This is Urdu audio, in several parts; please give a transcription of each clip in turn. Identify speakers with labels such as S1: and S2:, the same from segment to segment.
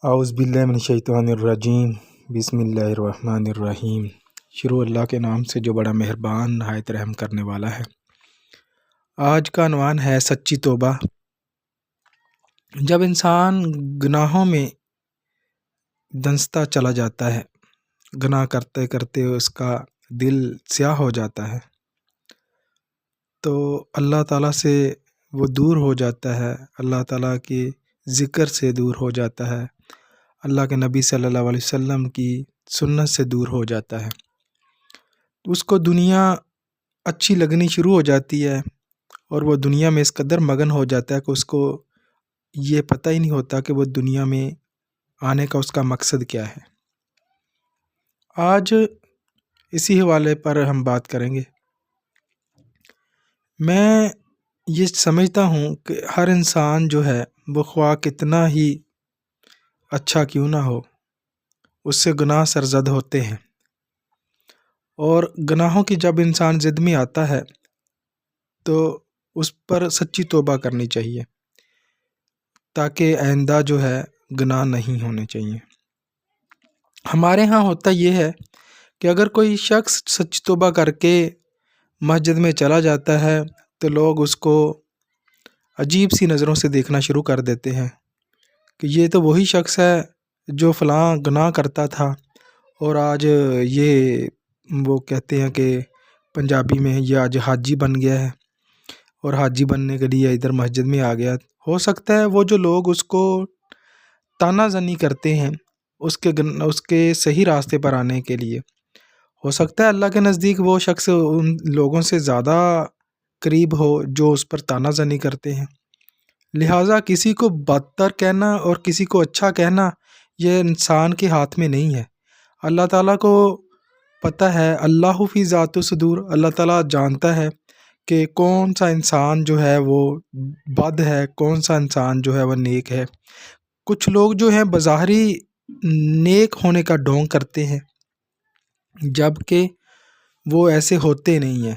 S1: اعوذ باللہ من الشیطان الرجیم، بسم اللہ الرحمن الرحیم۔ شروع اللہ کے نام سے جو بڑا مہربان نہایت رحم کرنے والا ہے۔ آج کا عنوان ہے سچی توبہ۔ جب انسان گناہوں میں دنستا چلا جاتا ہے، گناہ کرتے کرتے اس کا دل سیاہ ہو جاتا ہے، تو اللہ تعالیٰ سے وہ دور ہو جاتا ہے، اللہ تعالیٰ کے ذکر سے دور ہو جاتا ہے، اللہ کے نبی صلی اللہ علیہ وسلم کی سنت سے دور ہو جاتا ہے، اس کو دنیا اچھی لگنی شروع ہو جاتی ہے، اور وہ دنیا میں اس قدر مگن ہو جاتا ہے کہ اس کو یہ پتہ ہی نہیں ہوتا کہ وہ دنیا میں آنے کا اس کا مقصد کیا ہے۔ آج اسی حوالے پر ہم بات کریں گے۔ میں یہ سمجھتا ہوں کہ ہر انسان جو ہے وہ خواہ کتنا ہی اچھا کیوں نہ ہو، اس سے گناہ سرزد ہوتے ہیں، اور گناہوں کی جب انسان ضد میں آتا ہے تو اس پر سچی توبہ کرنی چاہیے، تاکہ آئندہ جو ہے گناہ نہیں ہونے چاہیے۔ ہمارے ہاں ہوتا یہ ہے کہ اگر کوئی شخص سچی توبہ کر کے مسجد میں چلا جاتا ہے تو لوگ اس کو عجیب سی نظروں سے دیکھنا شروع کر دیتے ہیں کہ یہ تو وہی شخص ہے جو فلاں گناہ کرتا تھا، اور آج یہ وہ کہتے ہیں کہ پنجابی میں یہ آج حاجی بن گیا ہے، اور حاجی بننے کے لیے ادھر مسجد میں آ گیا۔ ہو سکتا ہے وہ جو لوگ اس کو طعنہ زنی کرتے ہیں اس کے صحیح راستے پر آنے کے لیے، ہو سکتا ہے اللہ کے نزدیک وہ شخص ان لوگوں سے زیادہ قریب ہو جو اس پر طعنہ زنی کرتے ہیں۔ لہٰذا کسی کو بدتر کہنا اور کسی کو اچھا کہنا یہ انسان کے ہاتھ میں نہیں ہے۔ اللہ تعالیٰ کو پتہ ہے، اللہ فی ذات الصدور، اللہ تعالیٰ جانتا ہے کہ کون سا انسان جو ہے وہ بد ہے، کون سا انسان جو ہے وہ نیک ہے۔ کچھ لوگ جو ہیں بظاہری نیک ہونے کا ڈھونگ کرتے ہیں، جبکہ وہ ایسے ہوتے نہیں ہیں۔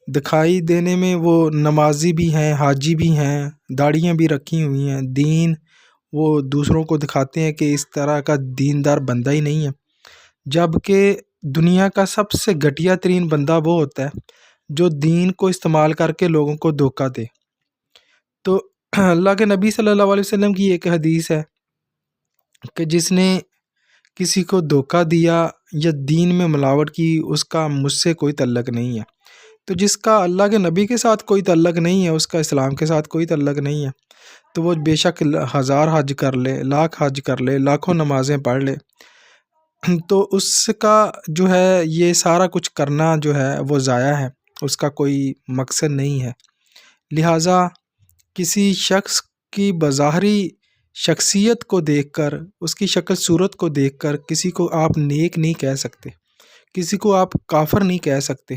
S1: دکھائی دینے میں وہ نمازی بھی ہیں، حاجی بھی ہیں، داڑھیاں بھی رکھی ہوئی ہیں، دین وہ دوسروں کو دکھاتے ہیں کہ اس طرح کا دیندار بندہ ہی نہیں ہے، جبکہ دنیا کا سب سے گھٹیا ترین بندہ وہ ہوتا ہے جو دین کو استعمال کر کے لوگوں کو دھوکہ دے۔ تو اللہ کے نبی صلی اللہ علیہ وسلم کی ایک حدیث ہے کہ جس نے کسی کو دھوکہ دیا یا دین میں ملاوٹ کی، اس کا مجھ سے کوئی تعلق نہیں ہے۔ تو جس کا اللہ کے نبی کے ساتھ کوئی تعلق نہیں ہے، اس کا اسلام کے ساتھ کوئی تعلق نہیں ہے، تو وہ بے شک 1000 حج کر لے، لاکھ حج کر لے، لاکھوں نمازیں پڑھ لے، تو اس کا جو ہے یہ سارا کچھ کرنا جو ہے وہ ضائع ہے، اس کا کوئی مقصد نہیں ہے۔ لہٰذا کسی شخص کی بظاہری شخصیت کو دیکھ کر، اس کی شکل صورت کو دیکھ کر کسی کو آپ نیک نہیں کہہ سکتے، کسی کو آپ کافر نہیں کہہ سکتے۔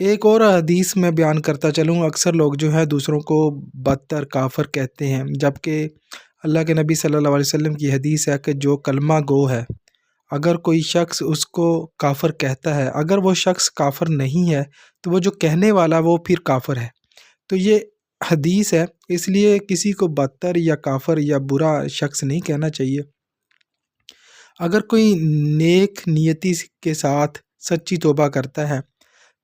S1: ایک اور حدیث میں بیان کرتا چلوں، اکثر لوگ جو ہے دوسروں کو بدتر کافر کہتے ہیں، جبکہ اللہ کے نبی صلی اللہ علیہ وسلم کی حدیث ہے کہ جو کلمہ گو ہے، اگر کوئی شخص اس کو کافر کہتا ہے، اگر وہ شخص کافر نہیں ہے تو وہ جو کہنے والا وہ پھر کافر ہے۔ تو یہ حدیث ہے، اس لیے کسی کو بدتر یا کافر یا برا شخص نہیں کہنا چاہیے۔ اگر کوئی نیک نیتی کے ساتھ سچی توبہ کرتا ہے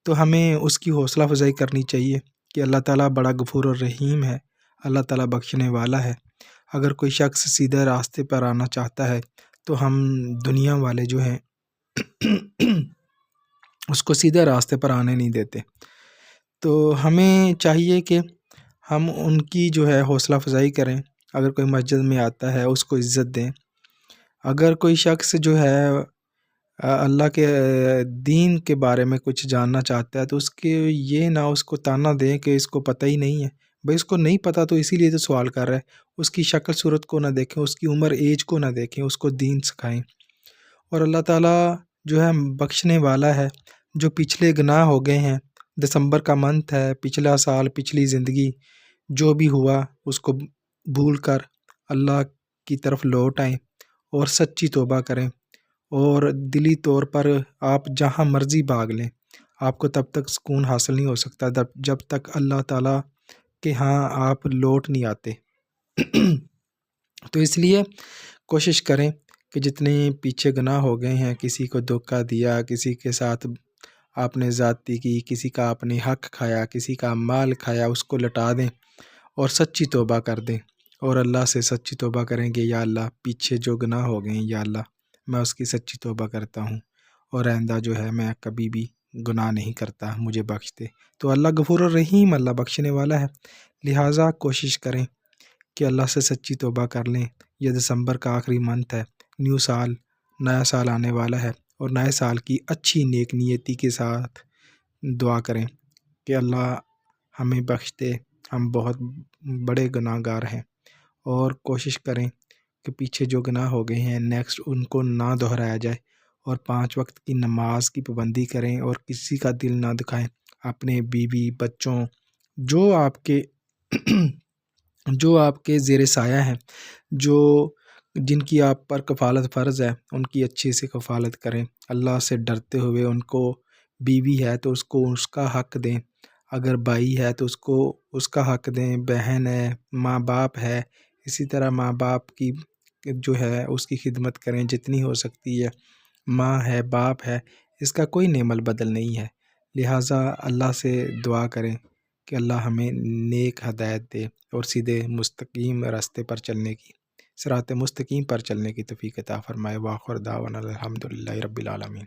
S1: تو ہمیں اس کی حوصلہ افزائی کرنی چاہیے کہ اللہ تعالیٰ بڑا غفور الرحیم ہے، اللہ تعالیٰ بخشنے والا ہے۔ اگر کوئی شخص سیدھے راستے پر آنا چاہتا ہے تو ہم دنیا والے جو ہیں اس کو سیدھے راستے پر آنے نہیں دیتے۔ تو ہمیں چاہیے کہ ہم ان کی جو ہے حوصلہ افزائی کریں۔ اگر کوئی مسجد میں آتا ہے اس کو عزت دیں۔ اگر کوئی شخص جو ہے اللہ کے دین کے بارے میں کچھ جاننا چاہتا ہے تو اس کے یہ نہ اس کو طعنہ دیں کہ اس کو پتہ ہی نہیں ہے، بھئی اس کو نہیں پتہ تو اسی لیے تو سوال کر رہا ہے۔ اس کی شکل صورت کو نہ دیکھیں، اس کی عمر ایج کو نہ دیکھیں، اس کو دین سکھائیں۔ اور اللہ تعالیٰ جو ہے بخشنے والا ہے۔ جو پچھلے گناہ ہو گئے ہیں، دسمبر کا منتھ ہے، پچھلا سال، پچھلی زندگی جو بھی ہوا اس کو بھول کر اللہ کی طرف لوٹ آئیں اور سچی توبہ کریں، اور دلی طور پر آپ جہاں مرضی بھاگ لیں، آپ کو تب تک سکون حاصل نہیں ہو سکتا جب تک اللہ تعالیٰ کے ہاں آپ لوٹ نہیں آتے۔ تو اس لیے کوشش کریں کہ جتنے پیچھے گناہ ہو گئے ہیں، کسی کو دھوکہ دیا، کسی کے ساتھ آپ نے زیادتی کی، کسی کا آپ نے حق کھایا، کسی کا مال کھایا، اس کو لٹا دیں اور سچی توبہ کر دیں اور اللہ سے سچی توبہ کریں گے، یا اللہ پیچھے جو گناہ ہو گئے ہیں یا اللہ میں اس کی سچی توبہ کرتا ہوں اور آئندہ جو ہے میں کبھی بھی گناہ نہیں کرتا، مجھے بخش دے۔ تو اللہ غفور الرحیم، اللہ بخشنے والا ہے، لہٰذا کوشش کریں کہ اللہ سے سچی توبہ کر لیں۔ یہ دسمبر کا آخری منتھ ہے، نیو سال، نیا سال آنے والا ہے، اور نئے سال کی اچھی نیک نیتی کے ساتھ دعا کریں کہ اللہ ہمیں بخش دے، ہم بہت بڑے گناہ گار ہیں، اور کوشش کریں کہ پیچھے جو گناہ ہو گئے ہیں نیکسٹ ان کو نہ دہرایا جائے، اور 5 وقت کی نماز کی پابندی کریں اور کسی کا دل نہ دکھائیں، اپنے بیوی بچوں جو آپ کے زیر سایہ ہیں، جن کی آپ پر کفالت فرض ہے، ان کی اچھے سے کفالت کریں اللہ سے ڈرتے ہوئے۔ ان کو بیوی ہے تو اس کو اس کا حق دیں، اگر بھائی ہے تو اس کو اس کا حق دیں، بہن ہے، ماں باپ ہے، اسی طرح ماں باپ کی جو ہے اس کی خدمت کریں جتنی ہو سکتی ہے، ماں ہے، باپ ہے، اس کا کوئی نعم البدل نہیں ہے۔ لہٰذا اللہ سے دعا کریں کہ اللہ ہمیں نیک ہدایت دے اور سیدھے مستقیم راستے پر چلنے کی، صراط مستقیم پر چلنے کی توفیق عطا فرمائے۔ وآخر دعوانا الحمدللہ رب العالمین۔